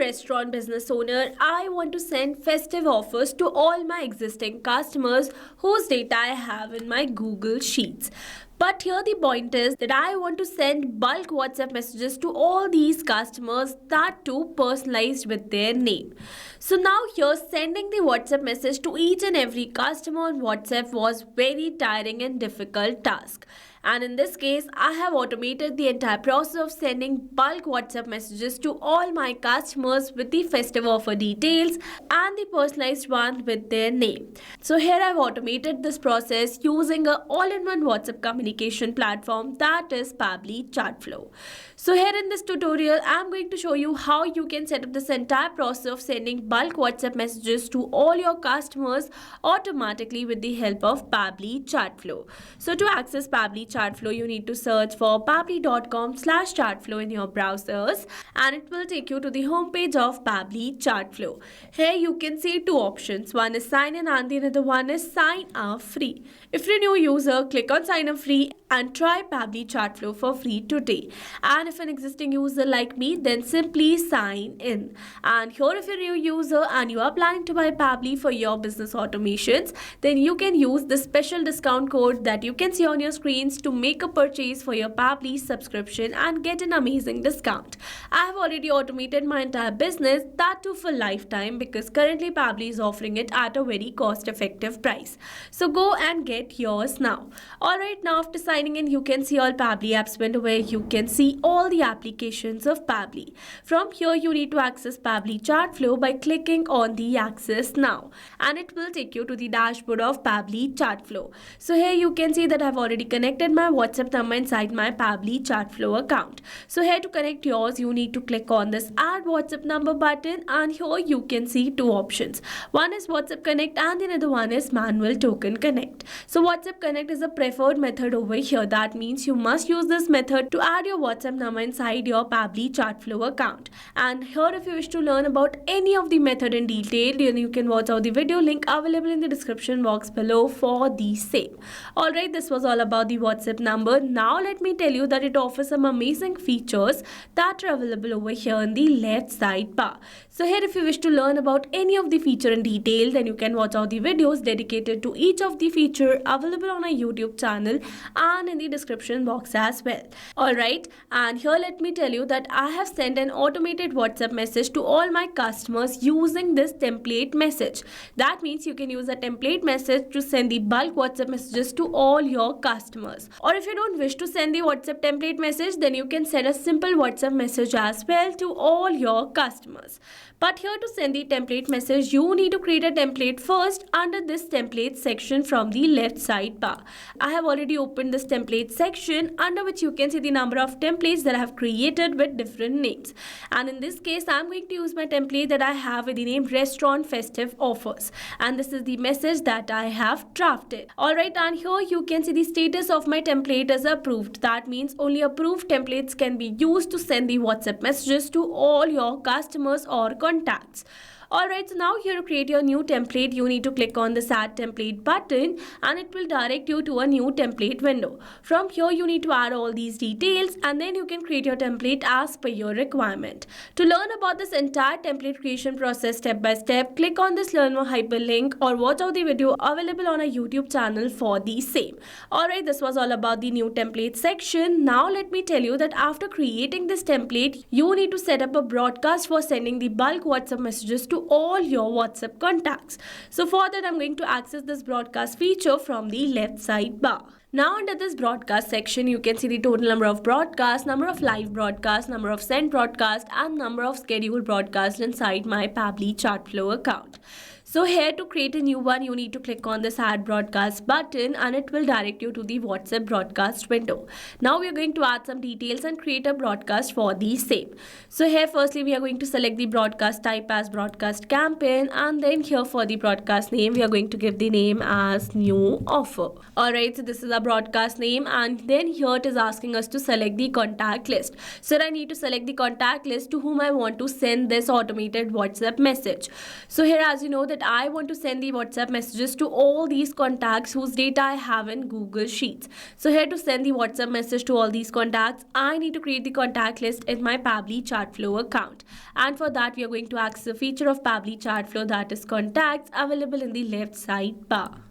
restaurant business owner. I want to send festive offers to all my existing customers whose data I have in my Google Sheets. But here the point is that I want to send bulk WhatsApp messages to all these customers, that too personalized with their name. So now here sending the WhatsApp message to each and every customer on WhatsApp was very tiring and difficult task. And in this case, I have automated the entire process of sending bulk WhatsApp messages to all my customers with the festive offer details and the personalized one with their name. So here I've automated this process using a all-in-one WhatsApp communication platform, that is Pabbly Chatflow. So here in this tutorial, I'm going to show you how you can set up this entire process of sending bulk WhatsApp messages to all your customers automatically with the help of Pabbly Chatflow. So to access Pabbly Chatflow, you need to search for pabbly.com/chatflow in your browsers, and it will take you to the homepage of Pabbly Chatflow. Here you can see two options. One is sign in and the other one is sign up free. If you're a new user, click on sign up free and try Pabbly Chatflow for free today. And if an existing user like me, then simply sign in. And here if you're a new user and you are planning to buy Pabbly for your business automations, then you can use the special discount code that you can see on your screens to make a purchase for your Pabbly subscription and get an amazing discount. I have already automated my entire business, that too for lifetime, because currently Pabbly is offering it at a very cost-effective price. So go and get yours now. Alright, now after signing in, you can see all Pabbly apps window where you can see all the applications of Pabbly. From here, you need to access Pabbly Chatflow by clicking on the Access Now, and it will take you to the dashboard of Pabbly Chatflow. So here you can see that I've already connected my WhatsApp number inside my Pabbly Chatflow account. So here to connect yours, you need to click on this Add WhatsApp Number button, and here you can see two options. One is WhatsApp Connect and the other one is Manual Token Connect. So WhatsApp Connect is a preferred method over here. That means you must use this method to add your WhatsApp number inside your Pabbly Chatflow account. And here if you wish to learn about any of the method in detail, then you can watch out the video link available in the description box below for the same. Alright, this was all about the WhatsApp number. Now let me tell you that it offers some amazing features that are available over here in the left side bar. So here if you wish to learn about any of the feature in detail, then you can watch out the videos dedicated to each of the feature available on our YouTube channel and in the description box as well. Alright, and here let me tell you that I have sent an automated WhatsApp message to all my customers using this template message. That means you can use a template message to send the bulk WhatsApp messages to all your customers. Or if you don't wish to send the WhatsApp template message, then you can send a simple WhatsApp message as well to all your customers. But here to send the template message, you need to create a template first under this template section from the left side bar. I have already opened this template section under which you can see the number of templates that I have created with different names. And in this case, I'm going to use my template that I have with the name Restaurant Festive Offers. And this is the message that I have drafted. Alright, and here you can see the status of my template as approved. That means only approved templates can be used to send the WhatsApp messages to all your customers or contacts. Alright, so now here to create your new template, you need to click on this Add Template button and it will direct you to a new template window. From here, you need to add all these details and then you can create your template as per your requirement. To learn about this entire template creation process step by step, click on this Learn More hyperlink or watch out the video available on our YouTube channel for the same. Alright, this was all about the new template section. Now let me tell you that after creating this template, you need to set up a broadcast for sending the bulk WhatsApp messages to all your WhatsApp contacts. So for that, I'm going to access this broadcast feature from the left side bar. Now under this broadcast section, you can see the total number of broadcasts, number of live broadcasts, number of sent broadcasts and number of scheduled broadcasts inside my Pabbly Chatflow account. So here to create a new one, you need to click on this Add Broadcast button and it will direct you to the WhatsApp broadcast window. Now we are going to add some details and create a broadcast for the same. So here firstly we are going to select the broadcast type as broadcast campaign, and then here for the broadcast name we are going to give the name as new offer. Alright, so this is a broadcast name, and then here it is asking us to select the contact list. So I need to select the contact list to whom I want to send this automated WhatsApp message. So here, as you know that I want to send the WhatsApp messages to all these contacts whose data I have in Google Sheets. So here to send the WhatsApp message to all these contacts, I need to create the contact list in my Pabbly Chatflow account. And for that, we are going to access a feature of Pabbly Chatflow, that is contacts, available in the left side bar.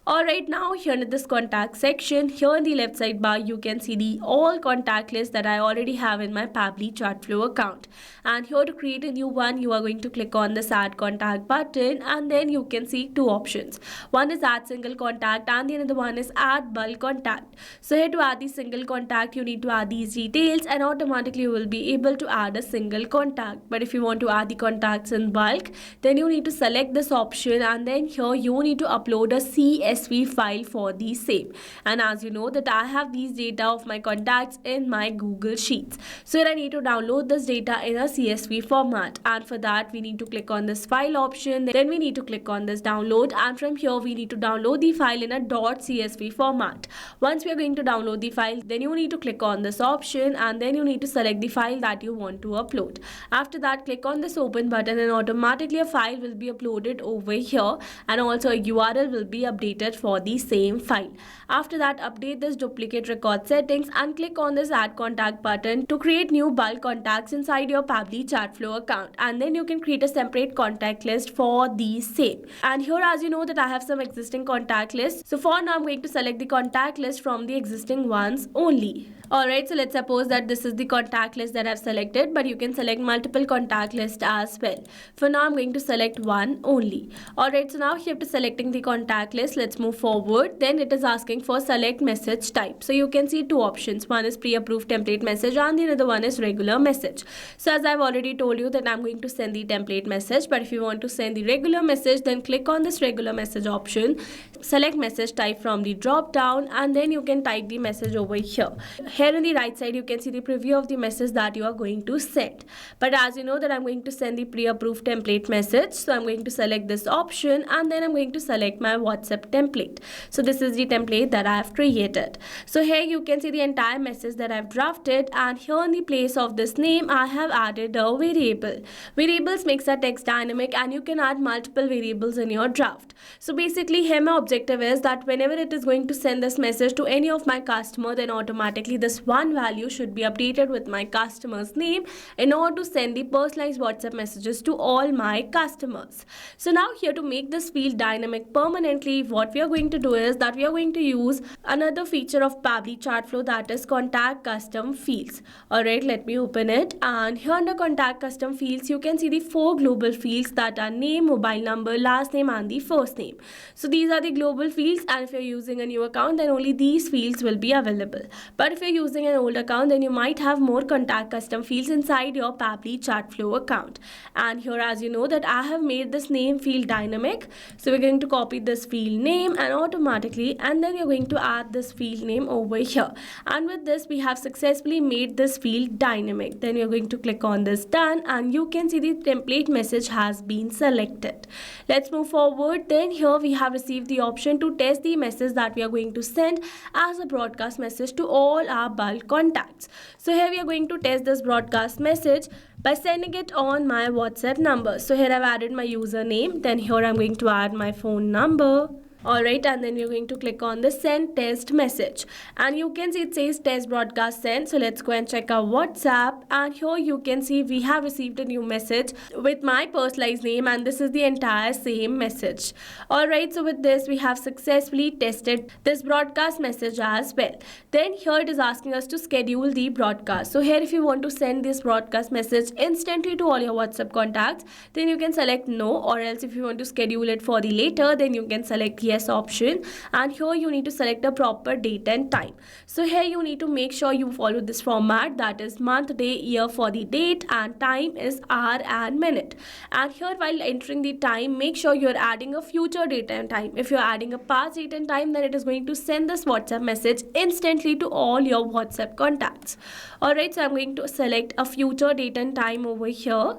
Alright, now here in this contact section, here in the left side bar, you can see the all contact list that I already have in my Pabbly Chatflow account. And here to create a new one, you are going to click on this add contact button, and then you can see two options. One is add single contact and the another one is add bulk contact. So here to add the single contact, you need to add these details and automatically you will be able to add a single contact. But if you want to add the contacts in bulk, then you need to select this option, and then here you need to upload a CSV file for the same. And as you know that I have these data of my contacts in my Google Sheets. So here I need to download this data in a CSV format, and for that we need to click on this file option. Then we need to click on this download, and from here we need to download the file in a .csv format. Once we are going to download the file, then you need to click on this option, and then you need to select the file that you want to upload. After that, click on this open button, and automatically a file will be uploaded over here, and also a URL will be updated for the same file. After that, update this duplicate record settings and click on this add contact button to create new bulk contacts inside your Pabbly Chatflow account, and then you can create a separate contact list for the same. And here, as you know that I have some existing contact lists, so for now I'm going to select the contact list from the existing ones only. Alright, so let's suppose that this is the contact list that I've selected, but you can select multiple contact lists as well. For now, I'm going to select one only. Alright, so now here to selecting the contact list, let's move forward. Then it is asking for select message type. So you can see two options. One is pre-approved template message and the other one is regular message. So as I've already told you that I'm going to send the template message, but if you want to send the regular message, then click on this regular message option, select message type from the drop down, and then you can type the message over here. Here on the right side, you can see the preview of the message that you are going to send. But as you know that I'm going to send the pre-approved template message, so I'm going to select this option, and then I'm going to select my WhatsApp template. So this is the template that I have created. So here you can see the entire message that I've drafted, and here in the place of this name, I have added a variable. Variables makes a text dynamic, and you can add multiple variables in your draft. So basically here my objective is that whenever it is going to send this message to any of my customer, then automatically this one value should be updated with my customer's name in order to send the personalized WhatsApp messages to all my customers. So now here to make this field dynamic permanently, what we are going to do is that we are going to use another feature of Pabbly Chatflow, that is contact custom fields. Alright, let me open it, and here under contact custom fields you can see the four global fields that are name, mobile number, last name and the first name. So these are the global fields, and if you're using a new account, then only these fields will be available. But if you're using an old account, then you might have more contact custom fields inside your Pabbly Chatflow account. And here, as you know that I have made this name field dynamic, so we're going to copy this field name and automatically, and then you're going to add this field name over here. And with this, we have successfully made this field dynamic. Then you're going to click on this done, and you can see the template message has been selected. Let's move forward. Then here we have received the option to test the message that we are going to send as a broadcast message to all our bulk contacts. So here we are going to test this broadcast message by sending it on my WhatsApp number. So here I've added my username, then here I'm going to add my phone number. Alright, and then you're going to click on the send test message, and you can see it says test broadcast sent. So let's go and check our WhatsApp, and here you can see we have received a new message with my personalized name, and this is the entire same message. Alright, so with this we have successfully tested this broadcast message as well. Then here it is asking us to schedule the broadcast. So here if you want to send this broadcast message instantly to all your WhatsApp contacts, then you can select no, or else if you want to schedule it for the later, then you can select yes option, and here you need to select a proper date and time. So here you need to make sure you follow this format, that is month, day, year for the date, and time is hour and minute. And here while entering the time, make sure you're adding a future date and time. If you're adding a past date and time, then it is going to send this WhatsApp message instantly to all your WhatsApp contacts. Alright, so I'm going to select a future date and time over here.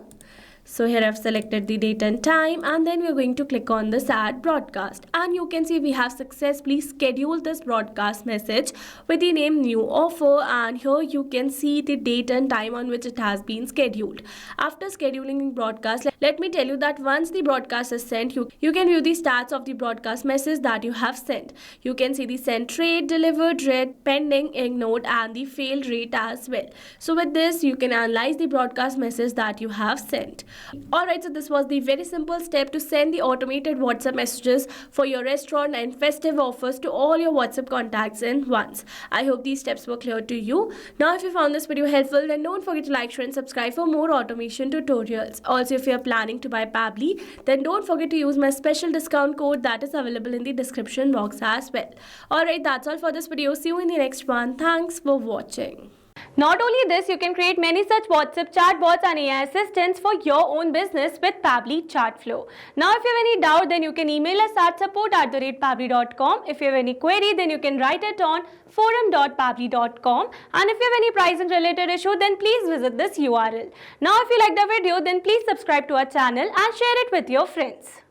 So here I've selected the date and time, and then we're going to click on this add broadcast, and you can see we have successfully scheduled this broadcast message with the name new offer, and here you can see the date and time on which it has been scheduled. After scheduling the broadcast, let me tell you that once the broadcast is sent, you can view the stats of the broadcast message that you have sent. You can see the sent rate, delivered rate, pending, ignored, and the failed rate as well. So with this you can analyze the broadcast message that you have sent. Alright, so this was the very simple step to send the automated WhatsApp messages for your restaurant and festive offers to all your WhatsApp contacts in once. I hope these steps were clear to you. Now if you found this video helpful, then don't forget to like, share and subscribe for more automation tutorials. Also, if you are planning to buy Pabbly, then don't forget to use my special discount code that is available in the description box as well. Alright, that's all for this video. See you in the next one. Thanks for watching. Not only this, you can create many such WhatsApp chatbots and AI assistants for your own business with Pabbly Chatflow. Now, if you have any doubt, then you can email us at support@pabbly.com. If you have any query, then you can write it on forum.pabbly.com. And if you have any pricing related issue, then please visit this URL. Now, if you liked the video, then please subscribe to our channel and share it with your friends.